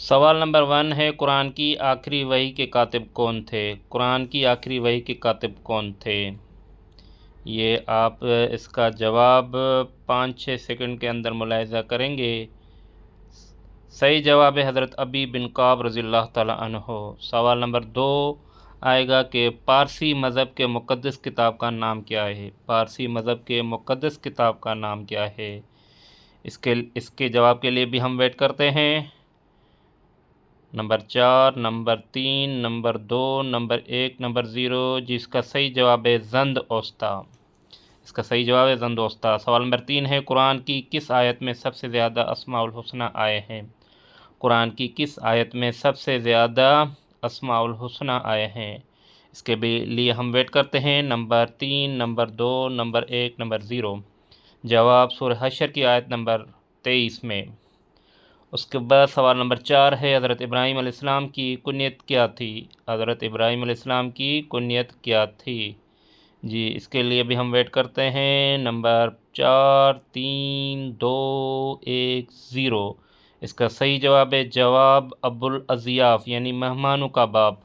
سوال نمبر 1 ہے، قرآن کی آخری وحی کے کاتب کون تھے؟ قرآن کی آخری وحی کے کاتب کون تھے؟ یہ آپ اس کا جواب 5-6 سیکنڈ کے اندر ملاحظہ کریں گے۔ صحیح جواب ہے حضرت ابی بن کعب رضی اللہ تعالی عنہ۔ سوال نمبر 2 آئے گا کہ پارسی مذہب کے مقدس کتاب کا نام کیا ہے؟ پارسی مذہب کے مقدس کتاب کا نام کیا ہے؟ اس کے جواب کے لیے بھی ہم ویٹ کرتے ہیں۔ Number 4، number 3، number 2، number 1، number 0۔ جس کا صحیح جواب ہے زند اوسطی۔ اس کا صحیح جواب ہے زند اوسطی۔ سوال نمبر 3 ہے، قرآن کی کس آیت میں سب سے زیادہ اسماء الحسنی آئے ہیں؟ قرآن کی کس آیت میں سب سے زیادہ اسماء الحسنی آئے ہیں؟ اس کے لیے ہم ویٹ کرتے ہیں۔ Number 3، number 2، number 1، number 0۔ جواب سورہ حشر کی آیت نمبر 23 میں۔ اس کے بعد سوال نمبر 4 ہے، حضرت ابراہیم علیہ السلام کی کنیت کیا تھی؟ حضرت ابراہیم علیہ السلام کی کنیت کیا تھی؟ جی اس کے لیے بھی ہم ویٹ کرتے ہیں۔ نمبر 4، 3، 2، 1، 0۔ اس کا صحیح جواب ہے جواب ابو الاضیاف یعنی مہمانوں کا باپ۔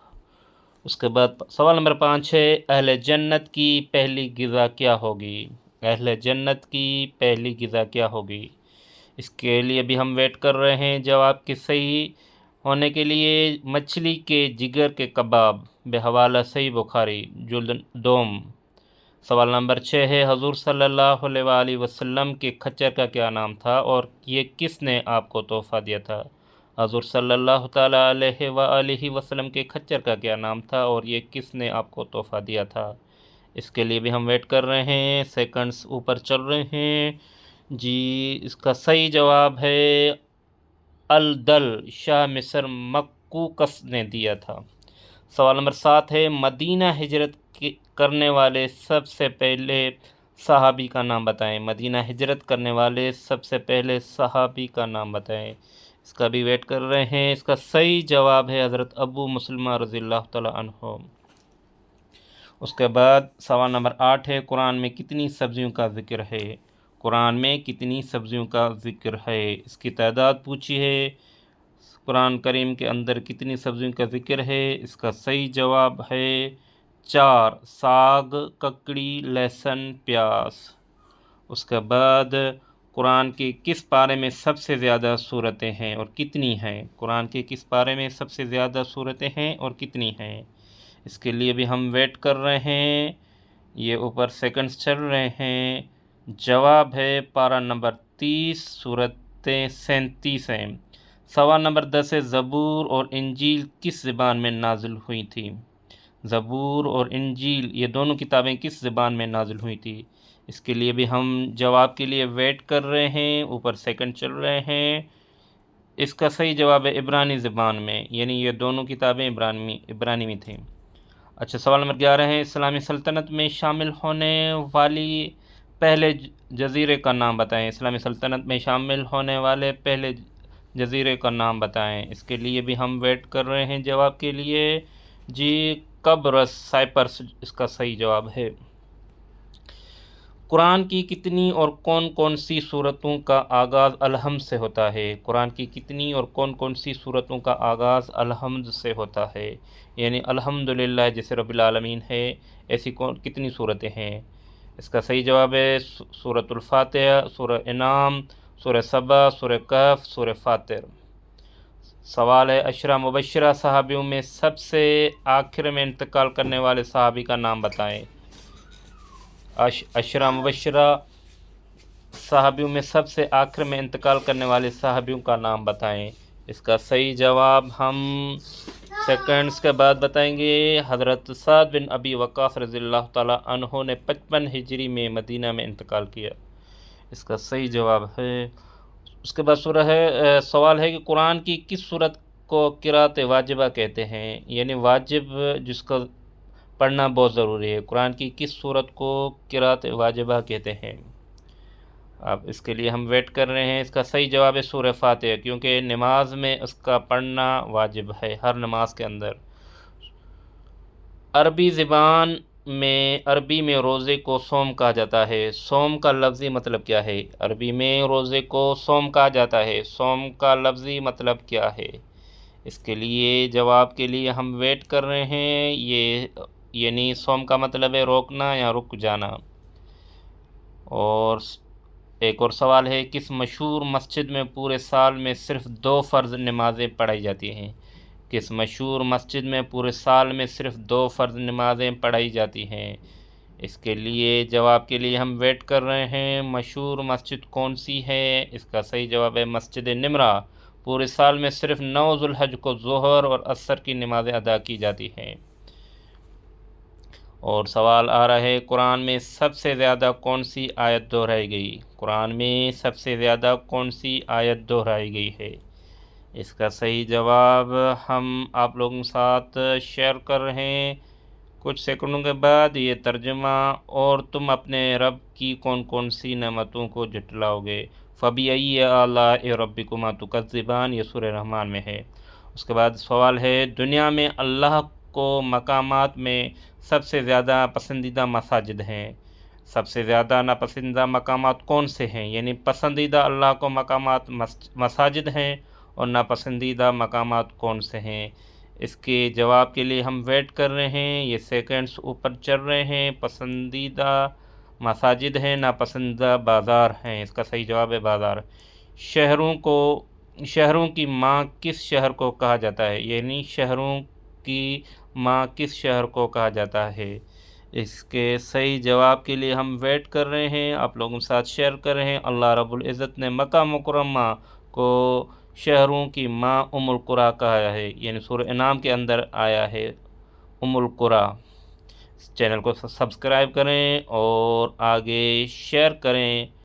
اس کے بعد سوال نمبر 5 ہے، اہل جنت کی پہلی غذا کیا ہوگی؟ اہل جنت کی پہلی غذا کیا ہوگی؟ اس کے لیے بھی ہم ویٹ کر رہے ہیں جواب کے صحیح ہونے کے لیے۔ مچھلی کے جگر کے کباب بحوالہ صحیح بخاری جلد دوم۔ سوال نمبر 6 ہے، حضور صلی اللہ علیہ وآلہ وسلم کے کھچر کا کیا نام تھا اور یہ کس نے آپ کو تحفہ دیا تھا؟ حضور صلی اللہ تعالیٰ علیہ وآلہ وسلم کے کھچر کا کیا نام تھا اور یہ کس نے آپ کو تحفہ دیا تھا؟ اس کے لیے بھی ہم ویٹ کر رہے ہیں، سیکنڈز اوپر چل رہے ہیں۔ جی اس کا صحیح جواب ہے الدل، شاہ مصر مقوقس نے دیا تھا۔ سوال نمبر 7 ہے، مدینہ ہجرت کرنے والے سب سے پہلے صحابی کا نام بتائیں۔ مدینہ ہجرت کرنے والے سب سے پہلے صحابی کا نام بتائیں۔ اس کا بھی ویٹ کر رہے ہیں۔ اس کا صحیح جواب ہے حضرت ابو مسلمہ رضی اللہ تعالی عنہ۔ اس کے بعد سوال نمبر 8 ہے، قرآن میں کتنی سبزیوں کا ذکر ہے؟ قرآن میں کتنی سبزیوں کا ذکر ہے؟ اس کی تعداد پوچھی ہے۔ قرآن کریم کے اندر کتنی سبزیوں کا ذکر ہے؟ اس کا صحیح جواب ہے 4، ساگ، ککڑی، لہسن، پیاز۔ اس کے بعد قرآن کے کس پارے میں سب سے زیادہ سورتیں ہیں اور کتنی ہیں؟ قرآن کے کس پارے میں سب سے زیادہ سورتیں ہیں اور کتنی ہیں؟ اس کے لیے بھی ہم ویٹ کر رہے ہیں، یہ اوپر سیکنڈز چل رہے ہیں۔ جواب ہے پارہ نمبر 30، سورتیں 37 ہیں۔ سوال نمبر 10 ہے، زبور اور انجیل کس زبان میں نازل ہوئی تھی؟ زبور اور انجیل یہ دونوں کتابیں کس زبان میں نازل ہوئی تھی؟ اس کے لیے بھی ہم جواب کے لیے ویٹ کر رہے ہیں، اوپر سیکنڈ چل رہے ہیں۔ اس کا صحیح جواب ہے عبرانی زبان میں، یعنی یہ دونوں کتابیں عبرانی میں تھیں۔ اچھا سوال نمبر 11 ہے، اسلامی سلطنت میں شامل ہونے والی پہلے جزیرے کا نام بتائیں۔ اسلامی سلطنت میں شامل ہونے والے پہلے جزیرے کا نام بتائیں۔ اس کے لیے بھی ہم ویٹ کر رہے ہیں جواب کے لیے۔ جی قبرص، سائپرس اس کا صحیح جواب ہے۔ قرآن کی کتنی اور کون کون سی سورتوں کا آغاز الحمد سے ہوتا ہے؟ قرآن کی کتنی اور کون کون سی سورتوں کا آغاز الحمد سے ہوتا ہے؟ یعنی الحمدللہ جیسے رب العالمین ہے، ایسی کتنی صورتیں ہیں؟ اس کا صحیح جواب ہے سورۃ الفاتحہ، سورہ انعام، سورہ سبا، سورہ کہف، سورہ فاطر۔ سوال ہے، عشرہ مبشرہ صحابیوں میں سب سے آخر میں انتقال کرنے والے صحابی کا نام بتائیں۔ عشرہ مبشرہ صحابیوں میں سب سے آخر میں انتقال کرنے والے صحابیوں کا نام بتائیں۔ اس کا صحیح جواب ہم سیکنڈز کے بعد بتائیں گے۔ حضرت سعد بن ابی وقاص رضی اللہ تعالیٰ عنہ نے 55 ہجری میں مدینہ میں انتقال کیا۔ اس کا صحیح جواب ہے۔ اس کے بعد سوال ہے کہ قرآن کی کس صورت کو قرأت واجبہ کہتے ہیں؟ یعنی واجب جس کا پڑھنا بہت ضروری ہے، قرآن کی کس صورت کو قرأت واجبہ کہتے ہیں؟ اب اس کے لیے ہم ویٹ کر رہے ہیں۔ اس کا صحیح جواب ہے سورہ فاتحہ، کیونکہ نماز میں اس کا پڑھنا واجب ہے، ہر نماز کے اندر۔ عربی زبان میں عربی میں روزے کو صوم کہا جاتا ہے، صوم کا لفظی مطلب کیا ہے؟ عربی میں روزے کو صوم کہا جاتا ہے، صوم کا لفظی مطلب کیا ہے؟ اس کے لیے جواب کے لیے ہم ویٹ کر رہے ہیں، یہ یعنی صوم کا مطلب ہے روکنا یا رک جانا۔ اور ایک اور سوال ہے، کس مشہور مسجد میں پورے سال میں صرف 2 فرض نمازیں پڑھائی جاتی ہیں؟ کس مشہور مسجد میں پورے سال میں صرف 2 فرض نمازیں پڑھائی جاتی ہیں؟ اس کے لیے جواب کے لیے ہم ویٹ کر رہے ہیں۔ مشہور مسجد کون سی ہے؟ اس کا صحیح جواب ہے مسجد نمرہ۔ پورے سال میں صرف 9 ذوالحج کو ظہر اور عصر کی نمازیں ادا کی جاتی ہیں۔ اور سوال آ رہا ہے، قرآن میں سب سے زیادہ کون سی آیت دہرائی گئی؟ قرآن میں سب سے زیادہ کون سی آیت دہرائی گئی ہے؟ اس کا صحیح جواب ہم آپ لوگوں کے ساتھ شیئر کر رہے ہیں کچھ سیکنڈوں کے بعد یہ ترجمہ۔ اور تم اپنے رب کی کون کون سی نعمتوں کو جھٹلاؤ گے؟ فَبِأَيِّ آلَاءِ رَبِّكُمَا تُكَذِّبَانِ، یہ سورہ رحمان میں ہے۔ اس کے بعد سوال ہے، دنیا میں اللہ کو مقامات میں سب سے زیادہ پسندیدہ مساجد ہیں۔ سب سے زیادہ ناپسندیدہ مقامات کون سے ہیں؟ یعنی پسندیدہ اللہ کو مقامات مساجد ہیں اور ناپسندیدہ مقامات کون سے ہیں؟ اس کے جواب کے لیے ہم ویٹ کر رہے ہیں، یہ سیکنڈز اوپر چل رہے ہیں۔ پسندیدہ مساجد ہیں، ناپسندیدہ بازار ہیں۔ اس کا صحیح جواب ہے بازار۔ شہروں کی ماں کس شہر کو کہا جاتا ہے؟ یعنی شہروں کی ماں کس شہر کو کہا جاتا ہے؟ اس کے صحیح جواب کے لیے ہم ویٹ کر رہے ہیں، آپ لوگوں کے ساتھ شیئر کر رہے ہیں۔ اللہ رب العزت نے مکہ مکرمہ کو شہروں کی ماں ام القریٰ کہا ہے، یعنی سورہ انعام کے اندر آیا ہے ام القریٰ۔ چینل کو سبسکرائب کریں اور آگے شیئر کریں۔